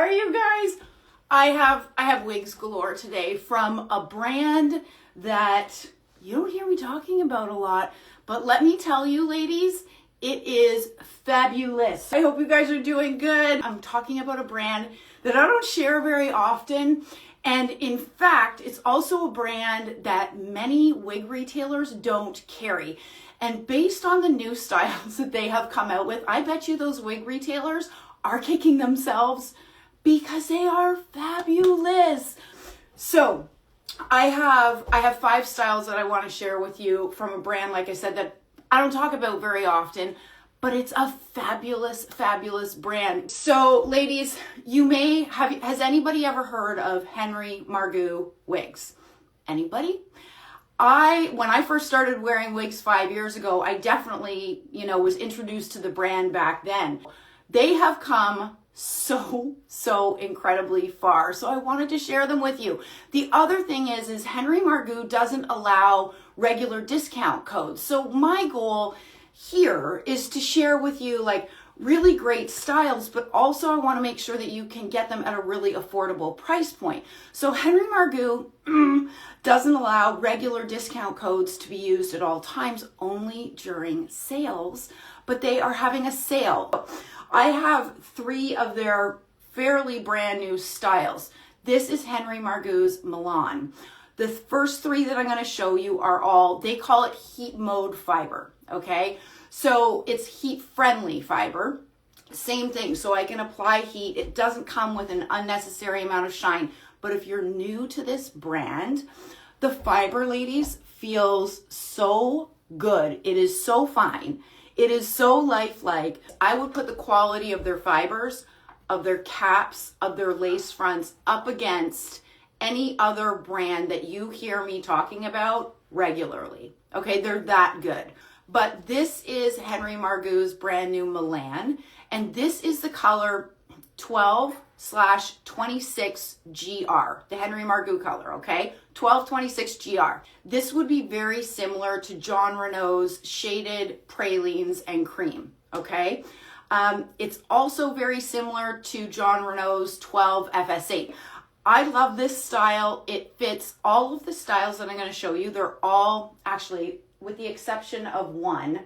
are you guys? I have wigs galore today from a brand that you don't hear me talking about a lot, but let me tell you, ladies, it is fabulous. I hope you guys are doing good. I'm talking about a brand that I don't share very often. And in fact, it's also a brand that many wig retailers don't carry. And based on the new styles that they have come out with, I bet you those wig retailers are kicking themselves because they are fabulous. So I have 5 styles that I want to share with you from a brand, like I said, that I don't talk about very often, but it's a fabulous, fabulous brand. So ladies, has anybody ever heard of Henry Margu wigs? Anybody? When I first started wearing wigs 5 years ago, I definitely, was introduced to the brand back then. They have come so incredibly far. So I wanted to share them with you. The other thing is Henry Margu doesn't allow regular discount codes. So my goal here is to share with you like really great styles, but also I want to make sure that you can get them at a really affordable price point. So Henry Margu doesn't allow regular discount codes to be used at all times, only during sales, but they are having a sale. I have 3 of their fairly brand new styles. This is Henry Margu's Milan. The first 3 that I'm going to show you are they call it heat mode fiber, okay? So it's heat friendly fiber. Same thing, so I can apply heat. It doesn't come with an unnecessary amount of shine. But if you're new to this brand, the fiber, ladies, feels so good. It is so fine. It is so lifelike. I would put the quality of their fibers, of their caps, of their lace fronts up against any other brand that you hear me talking about regularly. Okay, they're that good. But this is Henry Margu's brand new Milan, and this is the color 12/26GR, the Henry Margu color, okay? 1226GR. This would be very similar to Jon Renau's shaded pralines and cream, okay? It's also very similar to Jon Renau's 12FS8. I love this style. It fits all of the styles that I'm going to show you. They're all, actually, with the exception of one,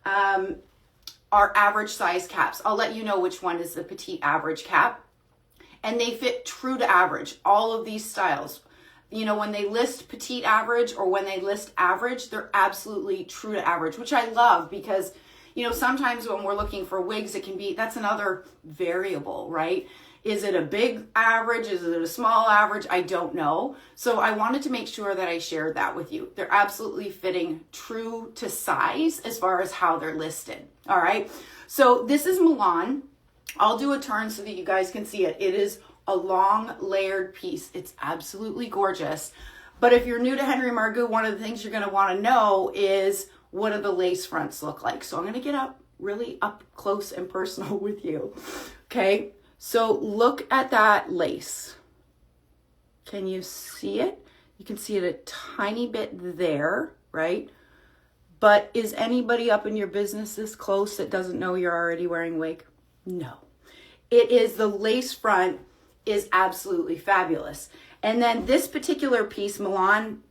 are average size caps. I'll let you know which one is the petite average cap. And they fit true to average, all of these styles. When they list petite average or when they list average, they're absolutely true to average, which I love because, sometimes when we're looking for wigs, that's another variable, right? Is it a big average? Is it a small average? I don't know. So I wanted to make sure that I shared that with you. They're absolutely fitting true to size as far as how they're listed. All right. So this is Milan. I'll do a turn so that you guys can see it. It is a long layered piece. It's absolutely gorgeous. But if you're new to Henry Margu, one of the things you're going to want to know is what do the lace fronts look like? So I'm going to get really up close and personal with you. Okay. So look at that lace. Can you see it? You can see it a tiny bit there, right? But is anybody up in your business this close that doesn't know you're already wearing wig? No. It is, the lace front is absolutely fabulous. And then this particular piece, Milan,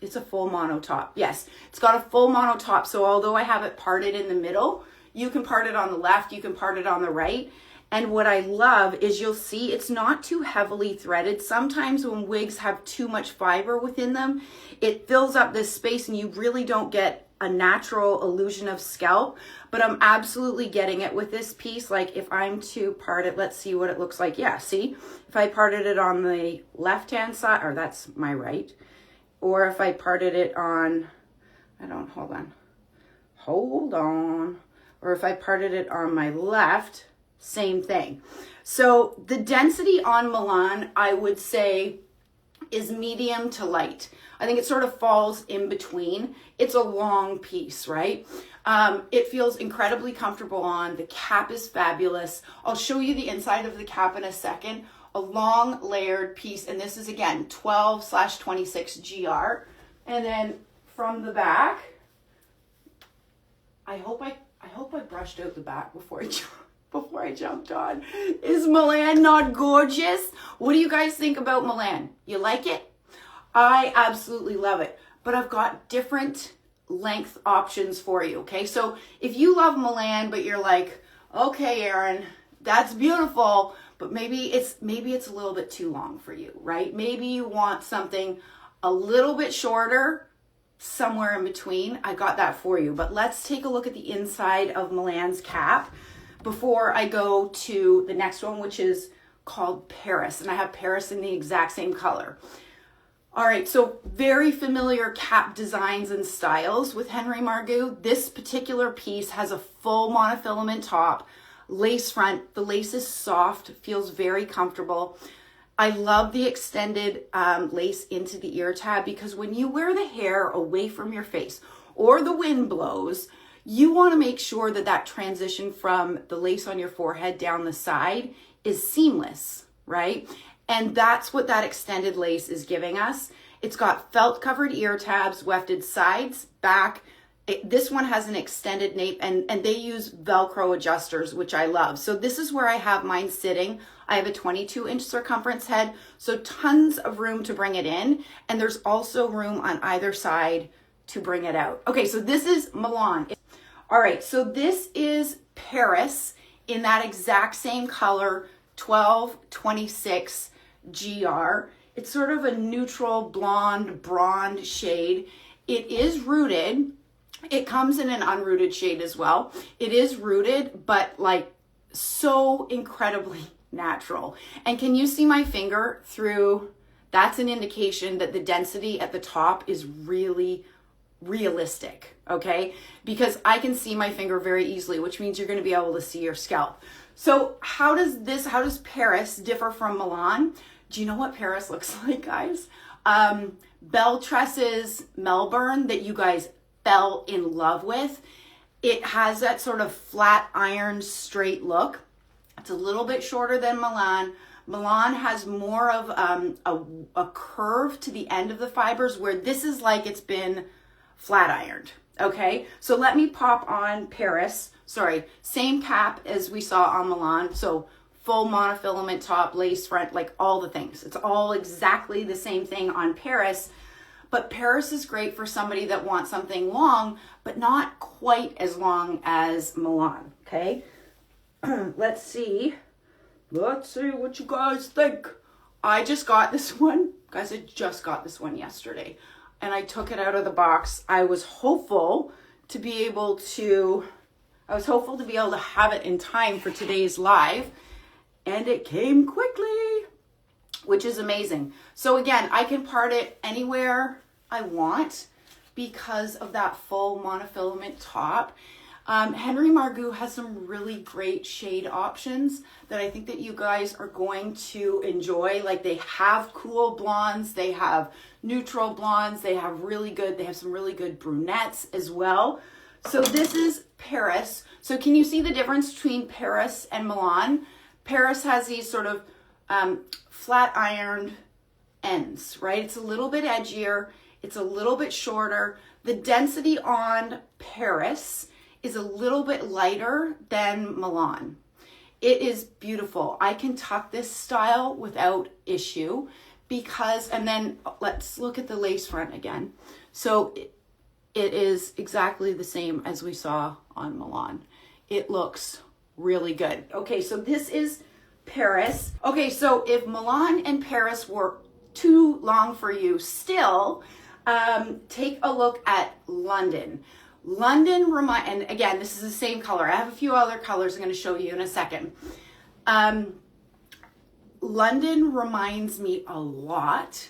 it's a full mono top. Yes, it's got a full mono top. So although I have it parted in the middle, you can part it on the left, you can part it on the right. And what I love is you'll see it's not too heavily threaded. Sometimes when wigs have too much fiber within them, it fills up this space and you really don't get a natural illusion of scalp. But I'm absolutely getting it with this piece. Like if I'm to part it, let's see what it looks like. Yeah, see? If I parted it on the left-hand side, or that's my right, or if I parted it on, hold on. Or if I parted it on my left, same thing. So the density on Milan, I would say, is medium to light. I think it sort of falls in between. It's a long piece, right? It feels incredibly comfortable on. The cap is fabulous. I'll show you the inside of the cap in a second. A long layered piece. And this is, again, 12/26GR. And then from the back, I hope I brushed out the back before I before I jumped on. Is Milan not gorgeous? What do you guys think about Milan? You like it? I absolutely love it. But I've got different length options for you, okay? So if you love Milan, but you're like, okay, Erin, that's beautiful, but maybe it's a little bit too long for you, right? Maybe you want something a little bit shorter, somewhere in between. I got that for you. But let's take a look at the inside of Milan's cap before I go to the next one, which is called Paris. And I have Paris in the exact same color. All right, so very familiar cap designs and styles with Henry Margu. This particular piece has a full monofilament top, lace front. The lace is soft, feels very comfortable. I love the extended lace into the ear tab because when you wear the hair away from your face or the wind blows, you want to make sure that that transition from the lace on your forehead down the side is seamless, right? And that's what that extended lace is giving us. It's got felt covered ear tabs, wefted sides, back. This one has an extended nape and they use Velcro adjusters, which I love. So this is where I have mine sitting. I have a 22-inch circumference head, so tons of room to bring it in. And there's also room on either side to bring it out. Okay, so this is Milan. All right, so this is Paris in that exact same color, 1226 GR. It's sort of a neutral blonde, bronze shade. It is rooted. It comes in an unrooted shade as well. It is rooted, but like so incredibly natural. And can you see my finger through? That's an indication that the density at the top is really realistic, okay? Because I can see my finger very easily, which means you're going to be able to see your scalp. So how does Paris differ from Milan? Do you know what Paris looks like, guys? Belle Tresses Melbourne that you guys fell in love with. It has that sort of flat iron straight look. It's a little bit shorter than Milan. Milan has more of a curve to the end of the fibers where this is like it's been flat ironed. Okay, so let me pop on Paris. Sorry, same cap as we saw on Milan. So full monofilament top, lace front, like all the things. It's all exactly the same thing on Paris. But Paris is great for somebody that wants something long, but not quite as long as Milan, okay? Let's see what you guys think. I just got this one. Guys, I just got this one yesterday. And I took it out of the box. I was hopeful to be able to have it in time for today's live. And it came quickly, which is amazing. So again, I can part it anywhere I want because of that full monofilament top. Henry Margu has some really great shade options that I think that you guys are going to enjoy. Like they have cool blondes, they have neutral blondes, they have some really good brunettes as well. So this is Paris. So can you see the difference between Paris and Milan? Paris has these sort of flat ironed ends, right? It's a little bit edgier. It's a little bit shorter. The density on Paris is a little bit lighter than Milan. It is beautiful. I can tuck this style without issue because, and then let's look at the lace front again. So it is exactly the same as we saw on Milan. It looks really good. Okay, so this is Paris. Okay, so if Milan and Paris were too long for you still, take a look at London. And again, this is the same color. I have a few other colors I'm going to show you in a second. London reminds me a lot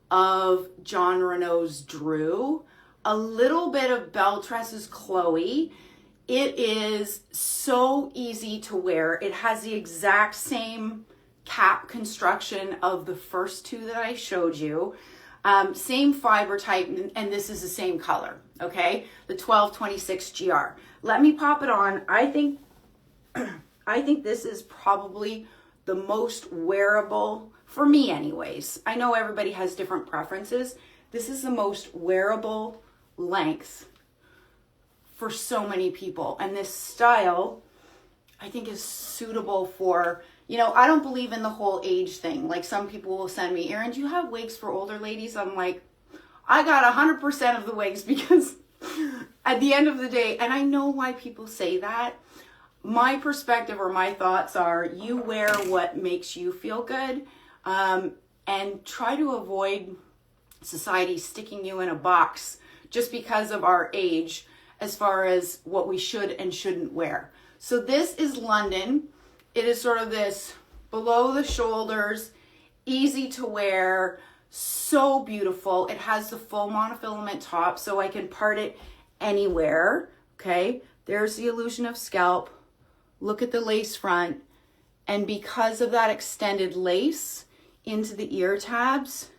of John Renault's Drew, a little bit of Belle Tresses Chloe. It is so easy to wear. It has the exact same cap construction of the first two that I showed you. Same fiber type, and this is the same color, okay? The 1226 GR. Let me pop it on. I think this is probably the most wearable, for me anyways. I know everybody has different preferences. This is the most wearable length for so many people. And this style, I think is suitable for, you know, I don't believe in the whole age thing. Like some people will send me, Erin, do you have wigs for older ladies? I'm like, I got 100% of the wigs because at the end of the day, and I know why people say that, my perspective or my thoughts are you wear what makes you feel good, and try to avoid society sticking you in a box just because of our age as far as what we should and shouldn't wear. So this is London. It is sort of this below the shoulders, easy to wear, so beautiful. It has the full monofilament top, so I can part it anywhere. Okay, there's the illusion of scalp. Look at the lace front. And because of that extended lace into the ear tabs,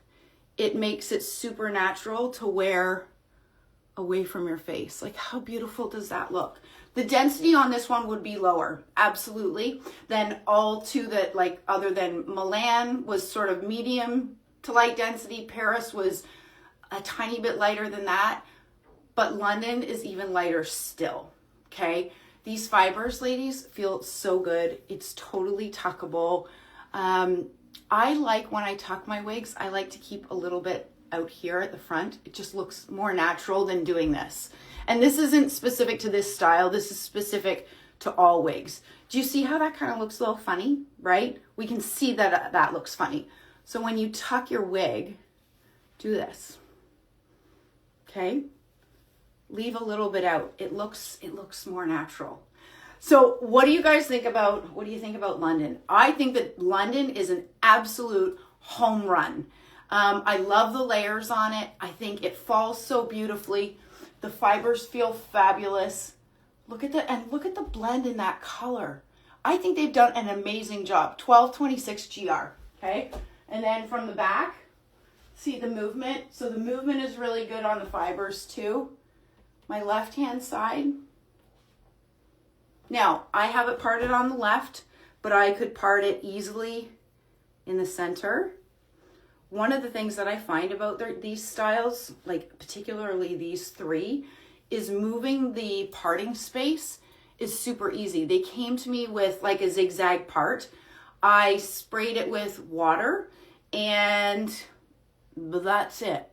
it makes it super natural to wear away from your face. Like how beautiful does that look? The density on this one would be lower, absolutely, than all two that, like, other than Milan was sort of medium to light density. Paris was a tiny bit lighter than that, but London is even lighter still, okay? These fibers, ladies, feel so good. It's totally tuckable. I like when I tuck my wigs, I like to keep a little bit out here at the front. It just looks more natural than doing this. And this isn't specific to this style. This is specific to all wigs. Do you see how that kind of looks a little funny, right? We can see that that looks funny. So when you tuck your wig, do this, okay? Leave a little bit out. It looks more natural. So what do you guys think about, what do you think about London? I think that London is an absolute home run. I love the layers on it. I think it falls so beautifully. The fibers feel fabulous. Look at the blend in that color. I think they've done an amazing job. 1226 GR, okay? And then from the back, see the movement. So the movement is really good on the fibers too. My left-hand side. Now, I have it parted on the left, but I could part it easily in the center. One of the things that I find about these styles, like particularly these three, is moving the parting space is super easy. They came to me with like a zigzag part. I sprayed it with water and that's it.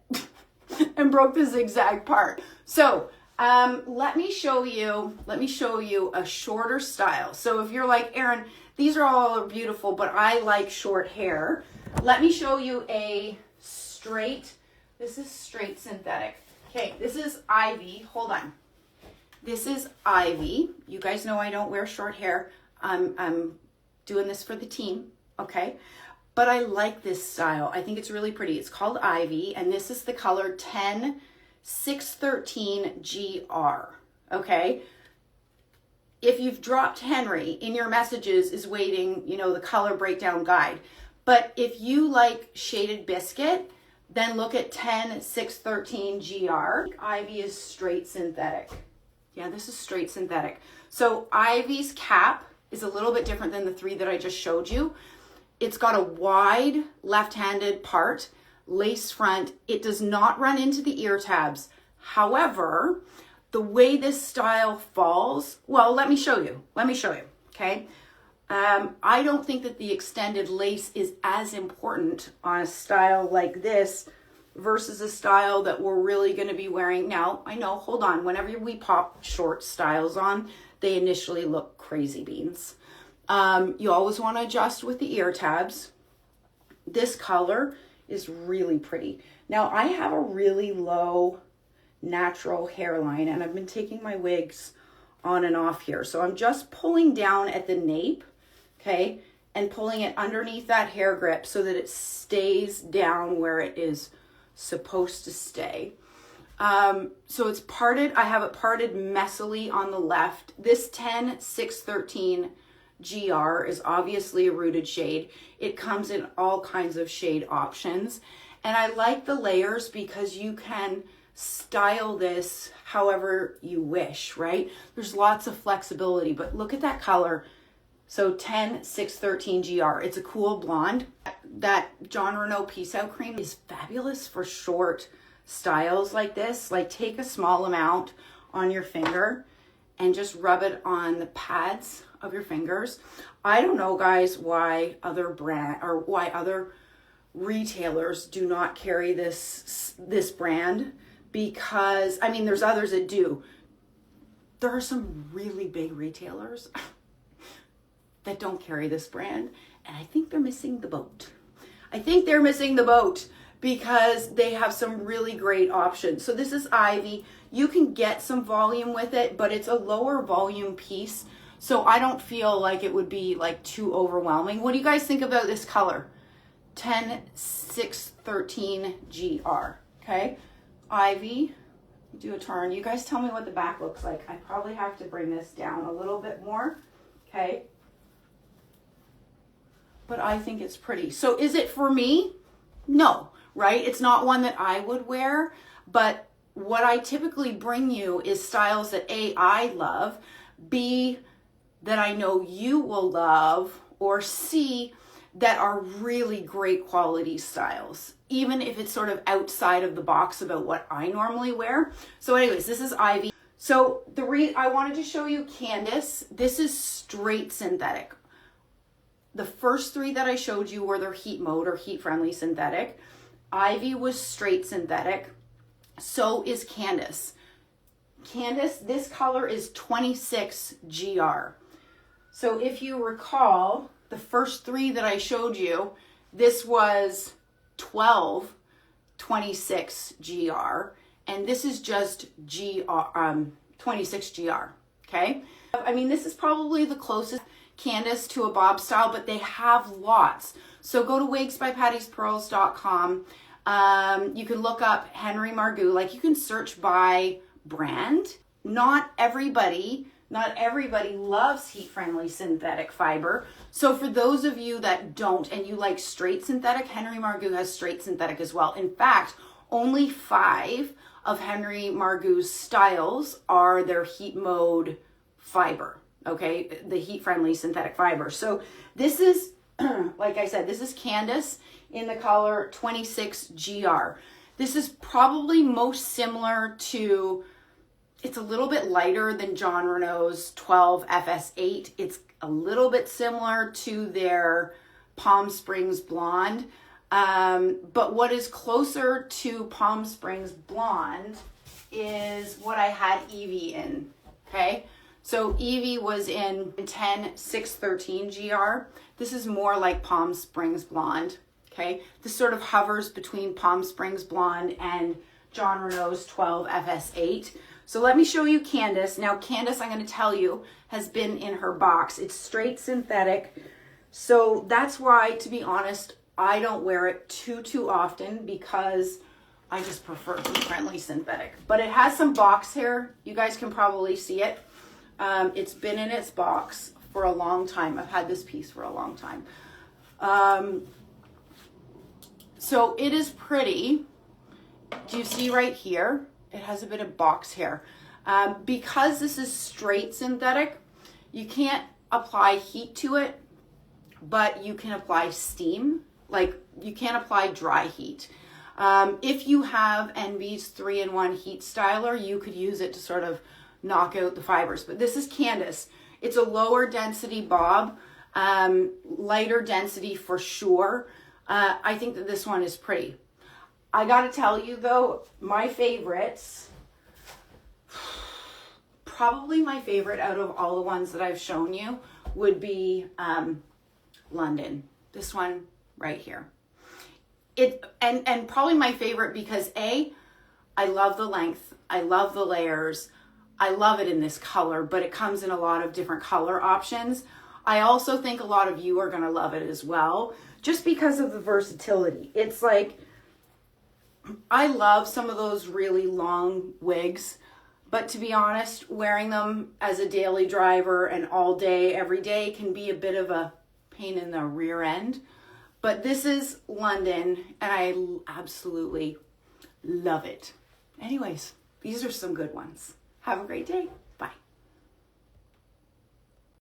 And broke the zigzag part. So let me show you a shorter style. So if you're like, Erin, these are all beautiful, but I like short hair. Let me show you a straight, this is straight synthetic. Okay, this is Ivy, hold on. This is Ivy. You guys know I don't wear short hair. I'm doing this for the team, okay? But I like this style. I think it's really pretty. It's called Ivy, and this is the color 10613 GR, okay? If you've dropped Henry in your messages is waiting, you know, the color breakdown guide. But if you like shaded biscuit, then look at 10613 GR. Ivy is straight synthetic. Yeah, this is straight synthetic. So Ivy's cap is a little bit different than the three that I just showed you. It's got a wide left-handed part, lace front. It does not run into the ear tabs. However, the way this style falls, well, let me show you, okay? I don't think that the extended lace is as important on a style like this versus a style that we're really going to be wearing. Now, I know, hold on, whenever we pop short styles on, they initially look crazy beans. You always want to adjust with the ear tabs. This color is really pretty. Now, I have a really low natural hairline, and I've been taking my wigs on and off here. So I'm just pulling down at the nape, okay, and pulling it underneath that hair grip so that it stays down where it is supposed to stay. So it's parted. I have it parted messily on the left. This 10613 GR is obviously a rooted shade. It comes in all kinds of shade options. And I like the layers because you can style this however you wish, right? There's lots of flexibility, but look at that color. So 10613 GR, it's a cool blonde. That John Renault Peace Out cream is fabulous for short styles like this. Like take a small amount on your finger and just rub it on the pads of your fingers. I don't know, guys, why other retailers do not carry this brand, because I mean, there's others that do. There are some really big retailers that don't carry this brand, and I think they're missing the boat. I think they're missing the boat because they have some really great options. So this is Ivy. You can get some volume with it, but it's a lower volume piece, so I don't feel like it would be like too overwhelming. What do you guys think about this color? 10613 GR. Okay, Ivy, do a turn. You guys tell me what the back looks like. I probably have to bring this down a little bit more. Okay, but I think it's pretty. So is it for me? No, right? It's not one that I would wear, but what I typically bring you is styles that A, I love, B, that I know you will love, or C, that are really great quality styles, even if it's sort of outside of the box about what I normally wear. So anyways, this is Ivy. So I wanted to show you Candice. This is straight synthetic. The first three that I showed you were their heat mode or heat friendly synthetic. Ivy was straight synthetic. So is Candice. Candice, this color is 26 GR. So if you recall, the first three that I showed you, this was 12 26 GR, and this is just 26 GR. Okay, I mean, this is probably the closest Candice to a bob style, but they have lots. So go to wigsbypattiespearls.com. You can look up Henry Margu. Like, you can search by brand. Not everybody loves heat-friendly synthetic fiber. So for those of you that don't and you like straight synthetic, Henry Margu has straight synthetic as well. In fact, only 5 of Henry Margu's styles are their heat mode fiber, okay? The heat-friendly synthetic fiber. So this is, like I said, this is Candice in the color 26 GR. This is probably most similar to, it's a little bit lighter than Jon Renau's 12 FS8. It's a little bit similar to their Palm Springs Blonde. But what is closer to Palm Springs Blonde is what I had Evie in, okay? So Evie was in 10613 GR. This is more like Palm Springs Blonde, okay? This sort of hovers between Palm Springs Blonde and Jon Renau's 12 FS8. So let me show you Candice. Now Candice, I'm going to tell you, has been in her box. It's straight synthetic. So that's why, to be honest, I don't wear it too often, because I just prefer heat-friendly synthetic. But it has some box hair. You guys can probably see it. It's been in its box for a long time. I've had this piece for a long time. So it is pretty. Do you see right here? It has a bit of box hair. Because this is straight synthetic, you can't apply heat to it, but you can apply steam. Like, you can't apply dry heat. If you have Envy's 3-in-1 heat styler, you could use it to sort of knock out the fibers. But this is Candice. It's a lower density bob, lighter density for sure. I think that this one is pretty. I gotta tell you though, my favorites, probably my favorite out of all the ones that I've shown you would be London. This one right here. And probably my favorite because A, I love the length, I love the layers, I love it in this color, but it comes in a lot of different color options. I also think a lot of you are gonna love it as well, just because of the versatility. It's like, I love some of those really long wigs, but to be honest, wearing them as a daily driver and all day, every day can be a bit of a pain in the rear end. But this is London, and I absolutely love it. Anyways, these are some good ones. Have a great day.